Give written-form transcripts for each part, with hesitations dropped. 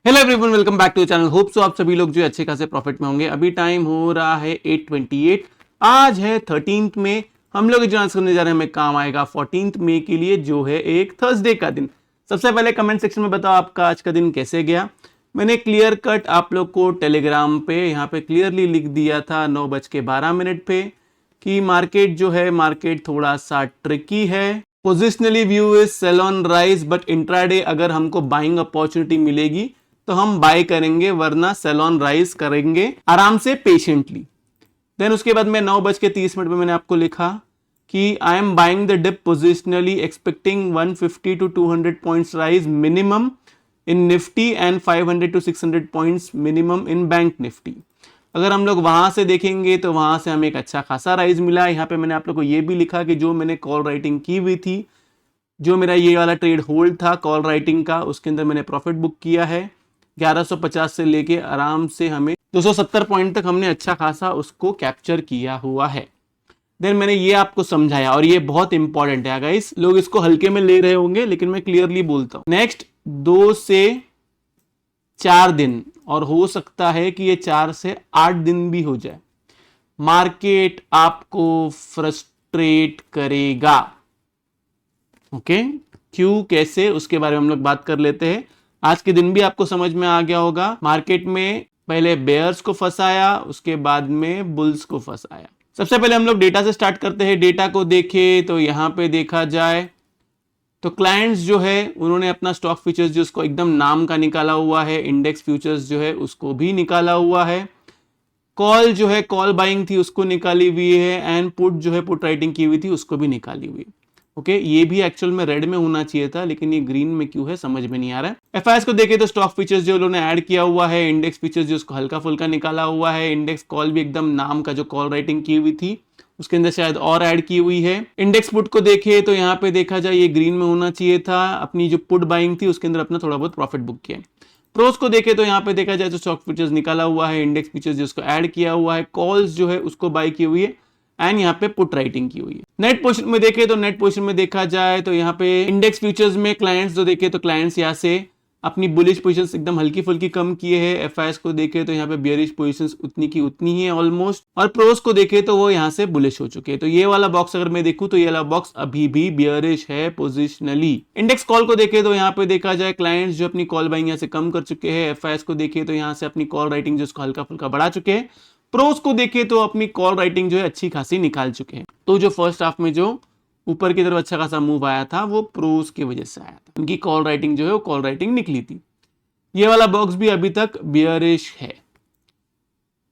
Hello everyone, welcome back to channel. Hope so आप सभी लोग जो अच्छे खासे प्रॉफिट में होंगे। अभी टाइम हो रहा है 8:28। आज है 13 मई। हम लोग जो आंसर करने जा रहे हैं हमें काम आएगा 14 मई के लिए, जो है एक थर्सडे का दिन। सबसे पहले कमेंट सेक्शन में बताओ आपका आज का दिन कैसे गया। मैंने क्लियर कट आप लोग को टेलीग्राम पे यहाँ पे क्लियरली लिख दिया था 9:12 पे कि मार्केट जो है मार्केट थोड़ा सा ट्रिकी है। Positionally view is sell on rise, but intraday अगर हमको बाइंग अपॉर्चुनिटी मिलेगी तो हम बाय करेंगे, वरना सेल ऑन राइज करेंगे आराम से पेशेंटली। देन उसके बाद में 9:30 पे मैंने आपको लिखा कि I am buying the dip positionally expecting 150 to 200 points rise minimum in Nifty and 500 to 600 points minimum in bank Nifty. अगर हम लोग वहां से देखेंगे तो वहां से हमें एक अच्छा खासा राइज मिला। यहाँ पे मैंने आप लोग को ये भी लिखा कि जो मैंने कॉल राइटिंग की हुई थी, जो मेरा ये वाला ट्रेड होल्ड था कॉल राइटिंग का, उसके अंदर मैंने प्रॉफिट बुक किया है 1150 से लेके आराम से हमें 270 पॉइंट तक हमने अच्छा खासा उसको कैप्चर किया हुआ है। देन मैंने ये आपको समझाया, और ये बहुत इंपॉर्टेंट है गाइस, लोग इसको हल्के में ले रहे होंगे लेकिन मैं क्लियरली बोलता हूं। नेक्स्ट 2 से 4 दिन, और हो सकता है कि ये 4 से 8 दिन भी हो जाए, मार्केट आपको फ्रस्ट्रेट करेगा। ओके, क्यों कैसे उसके बारे में हम लोग बात कर लेते हैं। आज के दिन भी आपको समझ में आ गया होगा, मार्केट में पहले बेयर्स को फंसाया, उसके बाद में बुल्स को फंसाया। सबसे पहले हम लोग डेटा से स्टार्ट करते हैं। डेटा को देखें तो यहां पे देखा जाए तो क्लाइंट्स जो है उन्होंने अपना स्टॉक फ्यूचर्स जो उसको एकदम नाम का निकाला हुआ है, इंडेक्स फ्यूचर्स जो है उसको भी निकाला हुआ है, कॉल जो है कॉल बाइंग थी उसको निकाली हुई है, एंड पुट जो है पुट राइटिंग की हुई थी उसको भी निकाली हुई है। ओके, ये भी एक्चुअल में रेड में होना चाहिए था, लेकिन ये ग्रीन में क्यों है समझ में नहीं आ रहा है। एफआईएस को देखे तो स्टॉक फीचर्स जो उन्होंने ऐड किया हुआ है, इंडेक्स फीचर्स जो उसको हल्का फुल्का निकाला हुआ है, इंडेक्स कॉल भी एकदम नाम का जो कॉल राइटिंग की हुई थी उसके अंदर शायद और ऐड की हुई है। इंडेक्स पुट को देखे तो यहाँ पे देखा जाए ये ग्रीन में होना चाहिए था, अपनी जो पुट बाइंग थी उसके अंदर अपना थोड़ा बहुत प्रॉफिट बुक किया। प्रोस को देखे तो यहाँ पे देखा जाए तो स्टॉक फीचर्स निकाला हुआ है, इंडेक्स फीचर्स जिसको ऐड किया हुआ है, कॉल्स जो है उसको बाय की हुई है, एंड यहाँ पे पुट राइटिंग की हुई है। नेट पोजीशन में देखे तो नेट पोजीशन में देखा जाए तो यहाँ पे इंडेक्स फ्यूचर्स में क्लाइंट्स जो देखे तो क्लाइंट्स यहाँ से अपनी बुलिश पोजीशंस एकदम हल्की फुल्की कम किए हैं। एफआईएस को देखे तो यहाँ पे बियरिश पोजीशंस उतनी की उतनी ही है ऑलमोस्ट, और प्रोस को देखे तो वो यहाँ से बुलिश हो चुके हैं। तो ये वाला बॉक्स अगर मैं देखूं तो ये वाला बॉक्स अभी भी बियरिश है पोजिशनली। इंडेक्स कॉल को देखे तो यहाँ पे देखा जाए क्लाइंट्स जो अपनी कॉल बाइंग यहाँ से कम कर चुके हैं। एफआईएस को देखे तो यहाँ से अपनी कॉल राइटिंग जो उसको हल्का फुल्का बढ़ा चुके हैं। प्रोस को देखे तो अपनी कॉल राइटिंग जो है अच्छी खासी निकाल चुके हैं। तो जो फर्स्ट हाफ में जो ऊपर की तरफ अच्छा खासा मूव आया था वो प्रोस की वजह से आया था, उनकी कॉल राइटिंग जो है वो कॉल राइटिंग निकली थी। ये वाला बॉक्स भी अभी तक बियरिश है।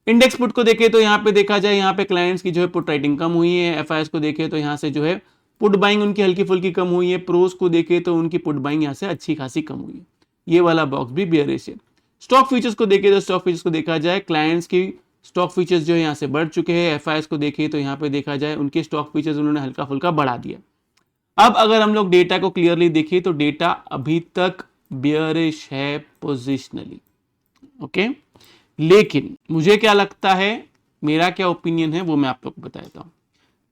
इंडेक्स पुट को देखे तो यहाँ पे देखा जाए यहाँ पे क्लाइंट्स की जो है पुट राइटिंग कम हुई है। एफआईएस को देखे तो यहाँ से जो है पुट बाइंग उनकी हल्की फुल्की कम हुई है। प्रोस को देखे तो उनकी पुट बाइंग यहाँ से अच्छी खासी कम हुई है। ये वाला बॉक्स भी बियरिश है। स्टॉक फीचर्स को देखे तो स्टॉक फीचर्स को देखा जाए क्लाइंट्स की स्टॉक फीचर्स जो है यहाँ से बढ़ चुके हैं। एफआईएस को देखे तो यहाँ पे देखा जाए उनके स्टॉक फीचर्स उन्होंने हल्का फुल्का बढ़ा दिया। अब अगर हम लोग डेटा को क्लियरली देखें तो डेटा अभी तक बियरिश है पोजिशनली। ओके, लेकिन मुझे क्या लगता है, मेरा क्या ओपिनियन है वो मैं आप लोग को बताता हूं।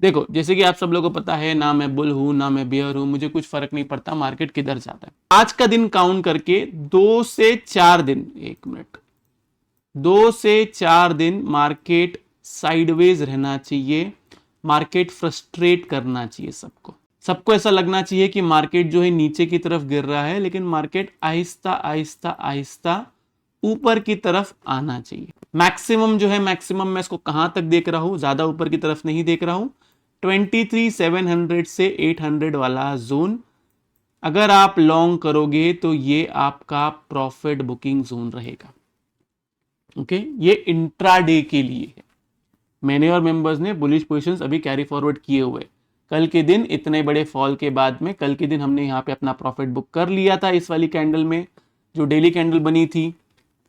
देखो, जैसे कि आप सब लोगों को पता है, ना मैं बुल हूं ना मैं बियर हूं, मुझे कुछ फर्क नहीं पड़ता मार्केट किधर जाता है। आज का दिन काउंट करके 2 से 4 दिन, 1 मिनट, 2 से 4 दिन मार्केट साइडवेज रहना चाहिए। मार्केट फ्रस्ट्रेट करना चाहिए सबको ऐसा लगना चाहिए कि मार्केट जो है नीचे की तरफ गिर रहा है, लेकिन मार्केट आहिस्ता आहिस्ता आहिस्ता ऊपर की तरफ आना चाहिए। मैक्सिमम जो है, मैक्सिमम मैं इसको कहां तक देख रहा हूं, ज्यादा ऊपर की तरफ नहीं देख रहा हूं। 23,700 से 800 वाला जोन अगर आप लॉन्ग करोगे तो ये आपका प्रॉफिट बुकिंग जोन रहेगा। ओके, ये इंट्राडे के लिए है। मैंने और मेंबर्स ने बुलिश पोजीशंस अभी कैरी फॉरवर्ड किए हुए। कल के दिन इतने बड़े फॉल के बाद में कल के दिन हमने यहाँ पे अपना प्रॉफिट बुक कर लिया था। इस वाली कैंडल में जो डेली कैंडल बनी थी,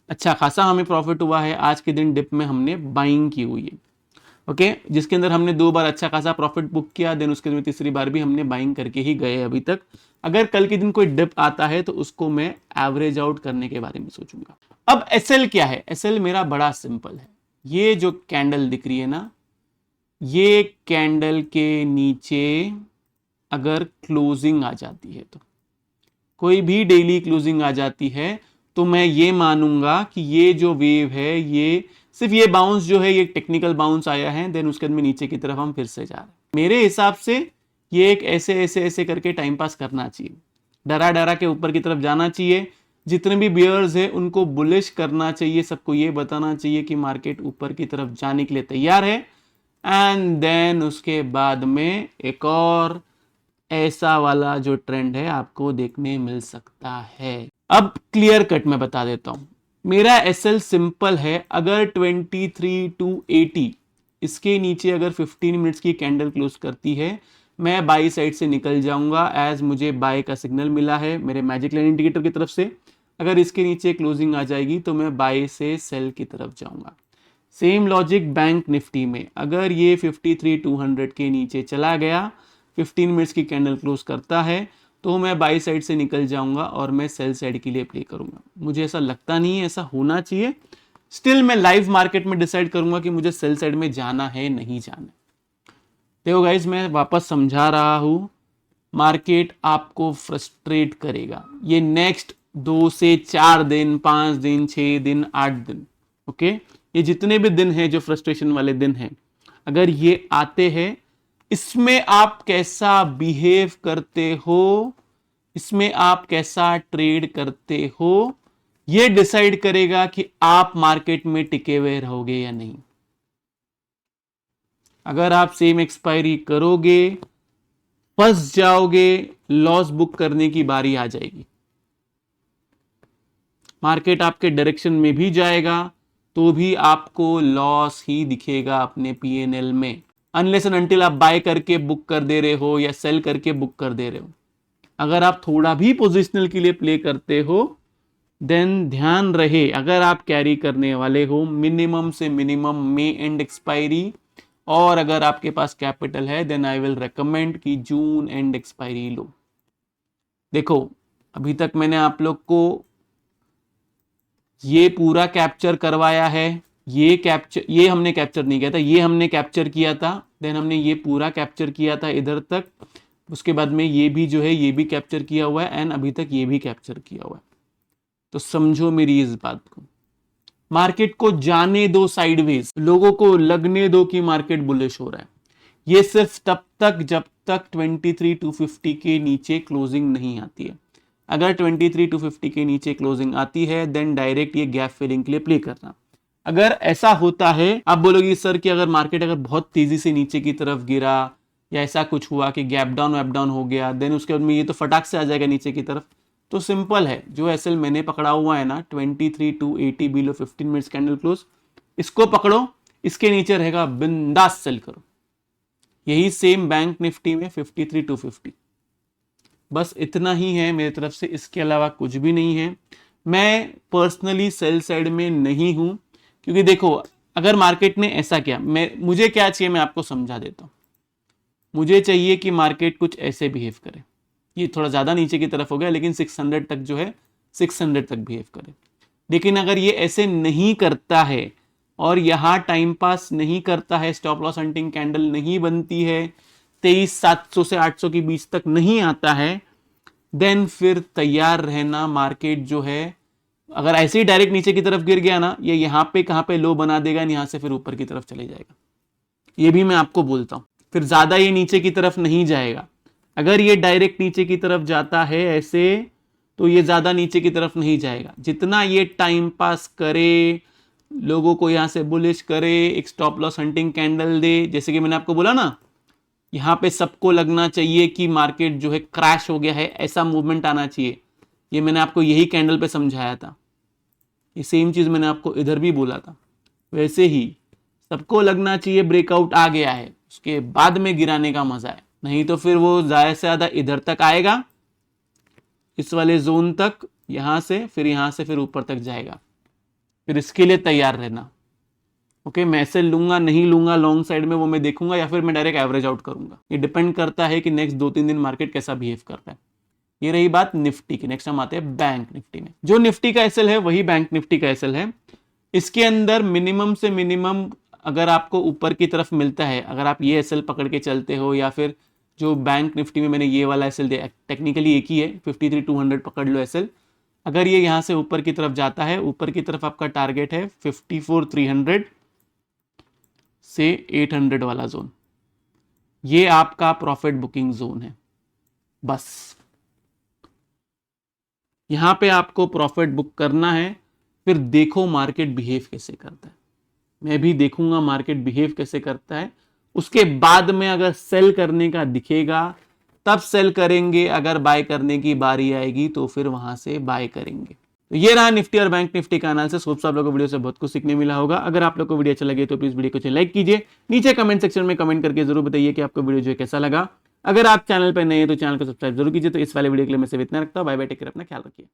अच्छा खासा हमें प्रॉफिट हुआ है। आज के दिन डिप में हमने बाइंग की हुई है। ओके, जिसके अंदर हमने 2 बार अच्छा खासा प्रॉफिट बुक किया, देन उसके दिन तीसरी बार भी हमने बाइंग करके ही गए अभी तक। अगर कल के दिन कोई डिप आता है तो उसको मैं एवरेज आउट करने के बारे में सोचूंगा। अब एसएल क्या है? एसएल मेरा बड़ा सिंपल है। ये जो कैंडल दिख रही है ना, ये कैंडल के नीचे अगर क्लोजिंग आ जाती है, तो कोई भी डेली क्लोजिंग आ जाती है तो मैं ये मानूंगा कि ये जो वेव है, ये सिर्फ ये बाउंस जो है ये टेक्निकल बाउंस आया है, देन उसके बाद में नीचे की तरफ हम फिर से जा रहे हैं। मेरे हिसाब से ये एक ऐसे ऐसे ऐसे करके टाइम पास करना चाहिए, डरा डरा के ऊपर की तरफ जाना चाहिए। जितने भी बियर्स है उनको बुलिश करना चाहिए, सबको ये बताना चाहिए कि मार्केट ऊपर की तरफ जाने के लिए तैयार है। एंड देन उसके बाद में एक और ऐसा वाला जो ट्रेंड है आपको देखने मिल सकता है। अब क्लियर कट मैं बता देता हूं, मेरा एसएल सिंपल है। अगर 23,280 इसके नीचे अगर 15 मिनट्स की कैंडल क्लोज करती है, मैं बाई साइड से निकल जाऊंगा, एज मुझे बाय का सिग्नल मिला है मेरे मैजिक लाइन इंडिकेटर की तरफ से। अगर इसके नीचे क्लोजिंग आ जाएगी तो मैं बाय से सेल की तरफ जाऊंगा। सेम लॉजिक बैंक निफ्टी में, अगर ये 53,200 के नीचे चला गया, 15 मिनट्स की कैंडल क्लोज करता है, तो मैं बाई साइड से निकल जाऊंगा और मैं सेल साइड के लिए प्ले करूंगा। मुझे ऐसा लगता नहीं है ऐसा होना चाहिए, स्टिल मैं लाइव मार्केट में डिसाइड करूंगा कि मुझे सेल साइड में जाना है नहीं जाना। देखो गाइज, मैं वापस समझा रहा हूं, मार्केट आपको फ्रस्ट्रेट करेगा ये नेक्स्ट 2 से 4 दिन, 5 दिन, 6 दिन, 8 दिन, ओके, ये जितने भी दिन हैं जो फ्रस्ट्रेशन वाले दिन हैं, अगर ये आते हैं, इसमें आप कैसा बिहेव करते हो, इसमें आप कैसा ट्रेड करते हो, ये डिसाइड करेगा कि आप मार्केट में टिके हुए रहोगे या नहीं। अगर आप सेम एक्सपायरी करोगे, फंस जाओगे, लॉस बुक करने की बारी आ जाएगी। मार्केट आपके डायरेक्शन में भी जाएगा तो भी आपको लॉस ही दिखेगा अपने पीएनएल में, अनलेस एंड अनटिल आप बाय करके बुक कर दे रहे हो या सेल करके बुक कर दे रहे हो। अगर आप थोड़ा भी पोजिशनल के लिए प्ले करते हो, देन ध्यान रहे, अगर आप कैरी करने वाले हो मिनिमम से मिनिमम मे एंड एक्सपायरी, और अगर आपके पास कैपिटल है देन आई विल रेकमेंड कि जून एंड एक्सपायरी लो। देखो, अभी तक मैंने आप लोग को ये पूरा कैप्चर करवाया है, ये हमने कैप्चर नहीं किया था, ये हमने कैप्चर किया था, देन हमने ये पूरा कैप्चर किया था इधर तक, उसके बाद में ये भी जो है ये भी कैप्चर किया हुआ है, एंड अभी तक ये भी कैप्चर किया हुआ है। तो समझो मेरी इस बात को, मार्केट को जाने दो साइडवेज, लोगों को लगने दो कि मार्केट बुलिश हो रहा है। ये सिर्फ तब तक जब तक 23,250 के नीचे क्लोजिंग नहीं आती है। अगर 23,250 के नीचे क्लोजिंग आती है, देन डायरेक्ट ये गैप फिलिंग के लिए प्ले करना। अगर ऐसा होता है, आप बोलोगे सर कि अगर मार्केट अगर बहुत तेजी से नीचे की तरफ गिरा या ऐसा कुछ हुआ कि गैप डाउन हो गया, देन उसके बाद में ये तो फटाक से आ जाएगा नीचे की तरफ। तो सिंपल है, जो एसएल मैंने पकड़ा हुआ है ना 23,280 बिलो 15 मिनट्स कैंडल क्लोज, इसको पकड़ो, इसके नीचे रहेगा, बिंदास सेल करो। यही सेम बैंक निफ्टी में 53,250, बस इतना ही है मेरी तरफ से, इसके अलावा कुछ भी नहीं है। मैं पर्सनली सेल साइड में नहीं हूं, क्योंकि देखो अगर मार्केट ने ऐसा किया, मुझे क्या चाहिए मैं आपको समझा देता हूं। मुझे चाहिए कि मार्केट कुछ ऐसे बिहेव करे, ये थोड़ा ज़्यादा नीचे की तरफ हो गया, लेकिन 600 तक जो है 600 तक बिहेव करे। लेकिन अगर ये ऐसे नहीं करता है और यहाँ टाइम पास नहीं करता है, स्टॉप लॉस हंटिंग कैंडल नहीं बनती है, 23,700 से 800 के बीच तक नहीं आता है, देन फिर तैयार रहना। मार्केट जो है अगर ऐसे ही डायरेक्ट नीचे की तरफ गिर गया ना, ये यहाँ पे कहाँ पे लो बना देगा, यहाँ से फिर ऊपर की तरफ चले जाएगा। ये भी मैं आपको बोलता हूँ, फिर ज़्यादा ये नीचे की तरफ नहीं जाएगा। अगर ये डायरेक्ट नीचे की तरफ जाता है ऐसे, तो ये ज़्यादा नीचे की तरफ नहीं जाएगा। जितना ये टाइम पास करे, लोगों को यहाँ से बुलिश करे, एक स्टॉप लॉस हंटिंग कैंडल दे, जैसे कि मैंने आपको बोला ना, यहाँ पे सबको लगना चाहिए कि मार्केट जो है क्रैश हो गया है, ऐसा मूवमेंट आना चाहिए। ये मैंने आपको यही कैंडल पे समझाया था, ये सेम चीज़ मैंने आपको इधर भी बोला था। वैसे ही सबको लगना चाहिए ब्रेकआउट आ गया है, उसके बाद में गिराने का मजा है, नहीं तो फिर वो ज़्यादा से ज़्यादा इधर तक आएगा, इस वाले जोन तक, यहाँ से फिर ऊपर तक जाएगा। फिर इसके लिए तैयार रहना। ओके, मैं ऐसे लूंगा नहीं लूंगा लॉन्ग साइड में, वो मैं देखूंगा, या फिर मैं डायरेक्ट एवरेज आउट करूंगा। ये डिपेंड करता है कि नेक्स्ट 2-3 दिन मार्केट कैसा बिहेव कर रहा है। ये रही बात निफ्टी की। नेक्स्ट हम आते हैं बैंक निफ्टी में। जो निफ्टी का एसएल है वही बैंक निफ्टी का एसएल है। इसके अंदर मिनिमम से मिनिमम अगर आपको ऊपर की तरफ मिलता है, अगर आप ये एसएल पकड़ के चलते हो, या फिर जो बैंक निफ्टी में मैंने ये वाला एसएल दिया, टेक्निकली एक ही है, 53,200 पकड़ लो एसएल। अगर ये यहां से ऊपर की तरफ जाता है, ऊपर की तरफ आपका टारगेट है 54,300 से 800 वाला जोन, ये आपका प्रॉफिट बुकिंग जोन है। बस यहां पे आपको प्रॉफिट बुक करना है, फिर देखो मार्केट बिहेव कैसे करता है। मैं भी देखूंगा मार्केट बिहेव कैसे करता है, उसके बाद में अगर सेल करने का दिखेगा तब सेल करेंगे, अगर बाय करने की बारी आएगी तो फिर वहां से बाय करेंगे। तो ये रहा निफ्टी और बैंक निफ्टी का एनालिसिस। होप आप लोगों को वीडियो से बहुत कुछ सीखने मिला होगा। अगर आप लोग को वीडियो अच्छा लगे तो प्लीज वीडियो को लाइक कीजिए, नीचे कमेंट सेक्शन में कमेंट करके जरूर बताइए कि आपको वीडियो जो है कैसा लगा। अगर आप चैनल पर नए हैं तो चैनल को सब्सक्राइब जरूर कीजिए। तो इस वाले वीडियो के लिए मैं सिर्फ इतना रखता हूं। बाय बाय, टेक केयर, अपना ख्याल रखिए।